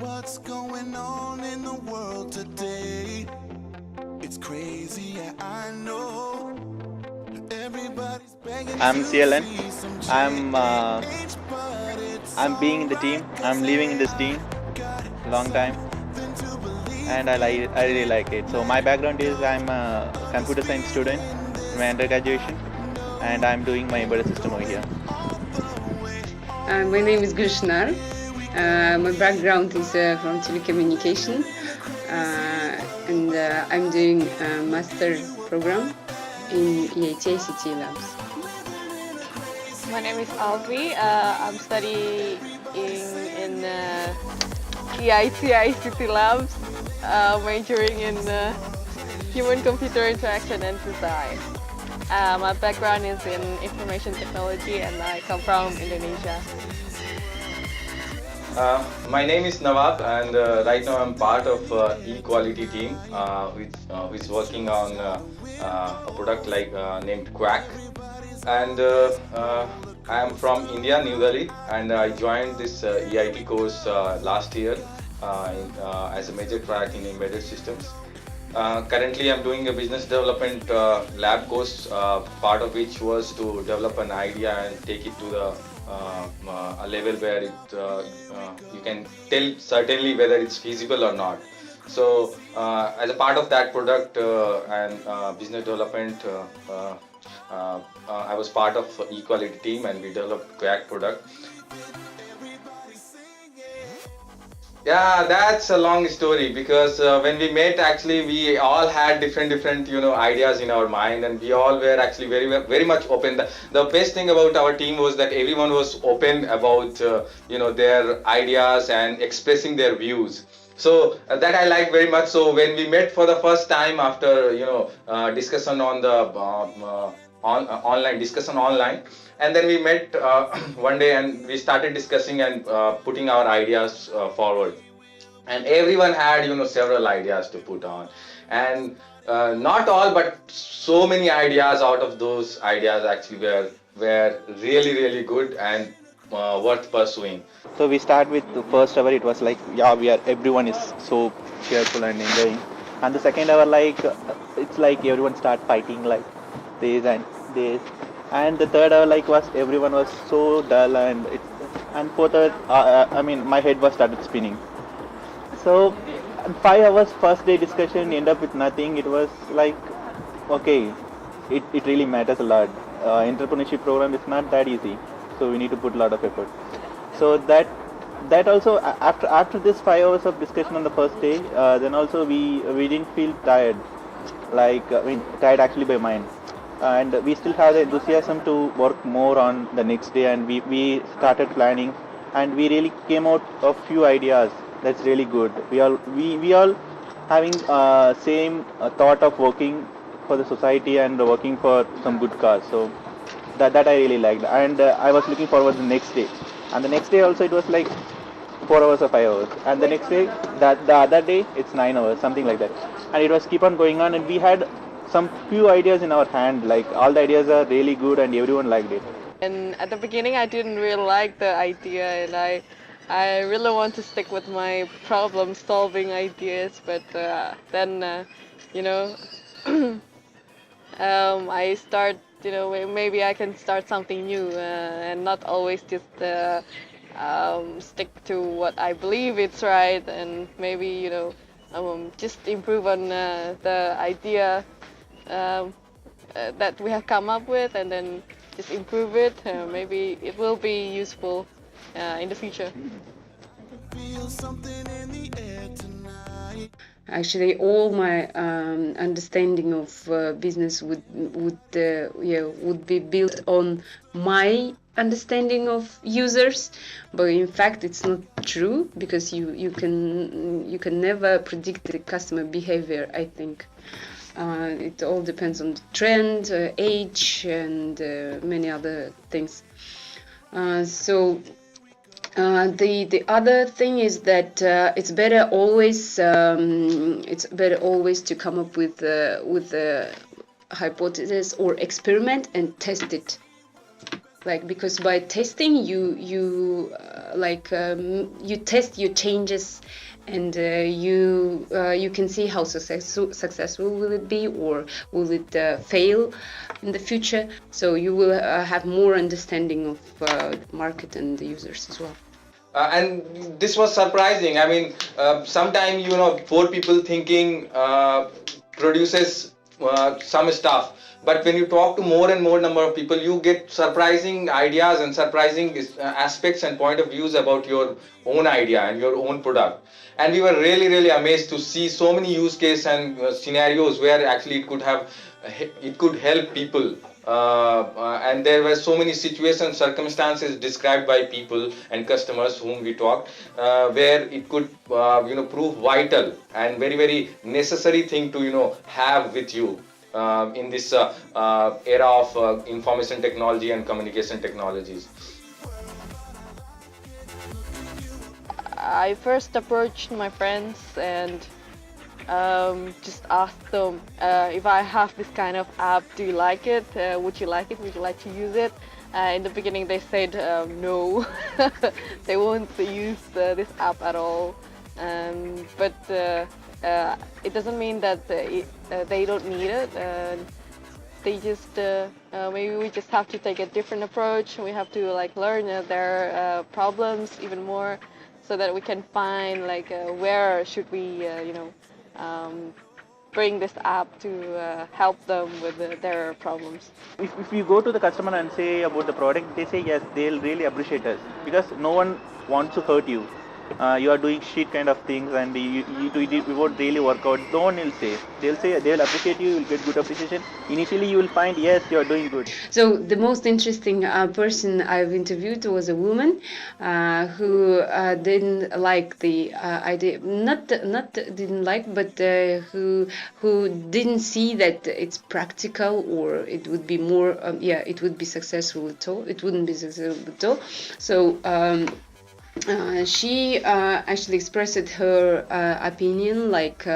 What's going on in the world today? It's crazy, yeah, I know. Everybody's begging I'm to CLN. see some I'm uh, change, but it's I'm being in the all team. like a I'm living in this team snake. Got long time, something to believe and I really like it. So my background is I'm a this computer science student feeling in my this undergraduation, and I'm doing my embedded system over here. all the way. My name is Gulshnar. My background is from telecommunication, and I'm doing a master program in EIT ICT Labs. My name is Alvi. I'm studying in EIT ICT Labs, majoring in human-computer interaction and design. My background is in information technology, and I come from Indonesia. My name is Nawab, and right now I'm part of eQuality team, which is working on a product named Quack. And I am from India, New Delhi, and I joined this EIT course last year as a major track in embedded systems. Currently, I'm doing a business development lab course, part of which was to develop an idea and take it to a level where you can tell certainly whether it's feasible or not. So, as a part of that product and business development, I was part of eQuality team, and we developed Quack product. Yeah, that's a long story because when we met, actually, we all had different ideas in our mind, and we all were actually very much open. The best thing about our team was that everyone was open about their ideas and expressing their views. So that I like very much. So when we met for the first time after discussion on the online discussion online, and then we met one day and we started discussing and putting our ideas forward, and everyone had several ideas to put on, and not all but so many ideas out of those ideas actually were really good and worth pursuing. So we start with the first hour. It was like, yeah, we are everyone is so cheerful and enjoying, and the second hour, like it's like everyone start fighting like this and this, and the third hour like was everyone was so dull, and fourth hour, I mean my head was started spinning. So 5 hours first day discussion end up with nothing. It was like, okay, it really matters a lot. Entrepreneurship program is not that easy, so we need to put a lot of effort. So that also after this 5 hours of discussion on the first day, then also we didn't feel tired, like I mean tired actually by mind, and we still have the enthusiasm to work more on the next day, and we started planning, and we really came out of few ideas. That's really good. We all having same thought of working for the society and working for some good cause. So that I really liked, and I was looking forward to the next day. And the next day also it was like 4 hours or 5 hours, and the next day, that the other day it's 9 hours, something like that, and it was keep on going on, and we had some few ideas in our hand. Like all the ideas are really good, and everyone liked it. And at the beginning, I didn't really like the idea, and I really want to stick with my problem-solving ideas. But then, you know, I start, maybe I can start something new and not always just stick to what I believe it's right, and maybe, just improve on the idea that we have come up with, and then just improve it. Maybe it will be useful in the future. Feel something in the air tonight. Actually, all my understanding of business would be built on my understanding of users, but in fact it's not true, because you can never predict the customer behavior, I think. It all depends on the trend, age, and many other things. The other thing is that it's better always to come up with a hypothesis or experiment and test it. like, because by testing you test your changes, and you can see how successful will it be, or will it fail in the future. So you will have more understanding of the market and the users as well. And this was surprising. I mean, sometimes poor people thinking produces some stuff, but when you talk to more and more number of people, you get surprising ideas and surprising aspects and point of views about your own idea and your own product. And we were really really amazed to see so many use case and scenarios where actually it could help people, and there were so many situations, circumstances described by people and customers whom we talked, where it could prove vital and very very necessary thing to have with you in this era of information technology and communication technologies. I first approached my friends and just asked them if I have this kind of app, do you like it? Would you like it? Would you like to use it? In the beginning they said no, they won't use this app at all. But it doesn't mean that they don't need it. They just maybe we just have to take a different approach. We have to like learn their problems even more, so that we can find like where should we bring this app to help them with their problems. If you go to the customer and say about the product, they say yes, they'll really appreciate us, because no one wants to hurt you. You are doing shit kind of things, and you won't really work out. No one will say. They'll appreciate you. You'll get good appreciation. Initially, you will find yes, you are doing good. So the most interesting person I've interviewed was a woman who didn't like the idea. Not didn't like, but who didn't see that it's practical, or it would be more. It would be successful at all. It wouldn't be successful at all. So. She actually expressed her opinion, like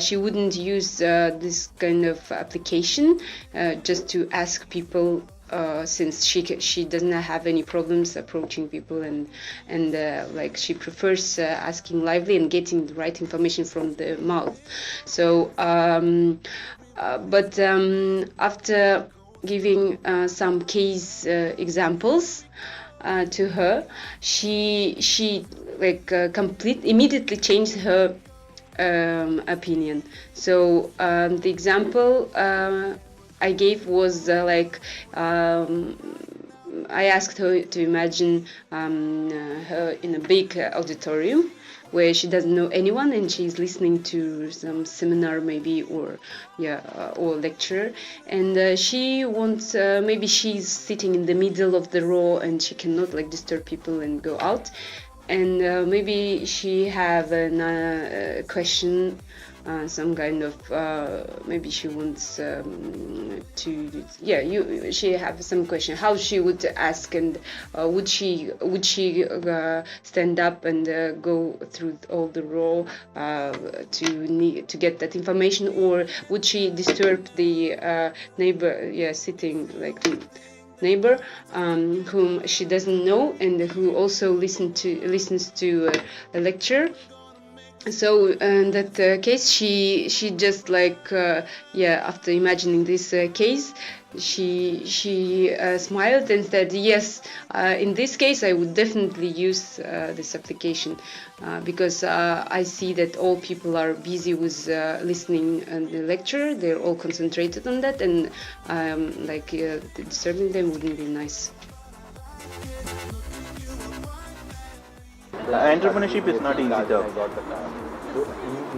she wouldn't use this kind of application just to ask people, since she doesn't have any problems approaching people, and like she prefers asking lively and getting the right information from the mouth. So but after giving some case examples to her, she immediately changed her opinion. So the example I gave was I asked her to imagine her in a big auditorium where she doesn't know anyone, and she's listening to some seminar maybe, or lecture, and she wants maybe she's sitting in the middle of the row and she cannot disturb people and go out, and maybe she have a question, some kind of maybe she wants she have some question how she would ask, and would she stand up and go through all the row to get that information, or would she disturb the neighbor sitting neighbor whom she doesn't know and who also listens to a lecture. So in that case, she just after imagining this case, she smiled and said, yes, in this case I would definitely use this application, because I see that all people are busy with listening and the lecture. They're all concentrated on that, and disturbing them wouldn't be nice. Entrepreneurship is not easy job.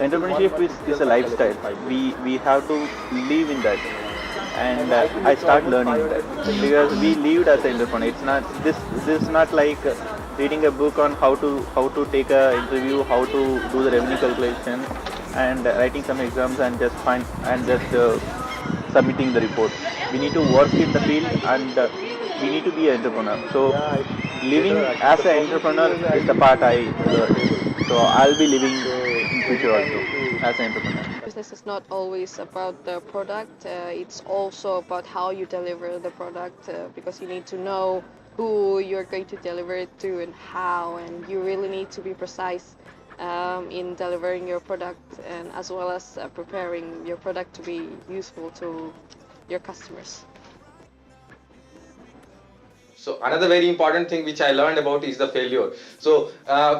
Entrepreneurship is a lifestyle. We have to live in that, and I start learning that, because we lived as an entrepreneur. It's not this is not like reading a book on how to take a interview, how to do the revenue calculation, and writing some exams and just submitting the report. We need to work in the field, and we need to be an entrepreneur. So living as an entrepreneur is the part I learned. So I'll be living in future also as an entrepreneur. success is not always about the product. It's also about how you deliver the product, because you need to know who you're going to deliver it to and how, and you really need to be precise in delivering your product, and as well as preparing your product to be useful to your customers. So another very important thing which I learned about is the failure. So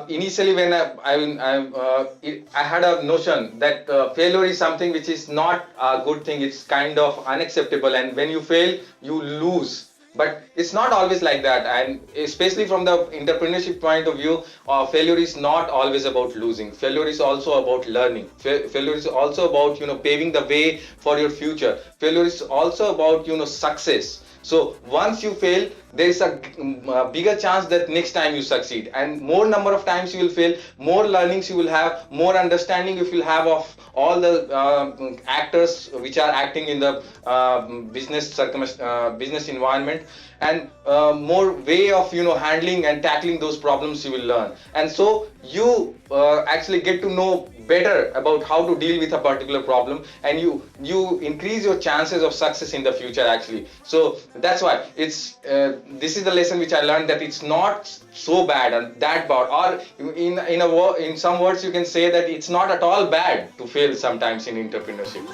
initially, when I had a notion that failure is something which is not a good thing. It's kind of unacceptable, and when you fail, you lose. But it's not always like that, and especially from the entrepreneurship point of view, failure is not always about losing. Failure is also about learning. Failure is also about paving the way for your future. Failure is also about success. So once you fail, there is a bigger chance that next time you succeed, and more number of times you will fail, more learnings you will have, more understanding you will have of all the actors which are acting in the business environment, and more way of handling and tackling those problems you will learn, and so you actually get to know better about how to deal with a particular problem, and you increase your chances of success in the future actually. So that's why it's this is the lesson which I learned, that it's not so bad and that bad, or in some words you can say that it's not at all bad to fail sometimes in entrepreneurship.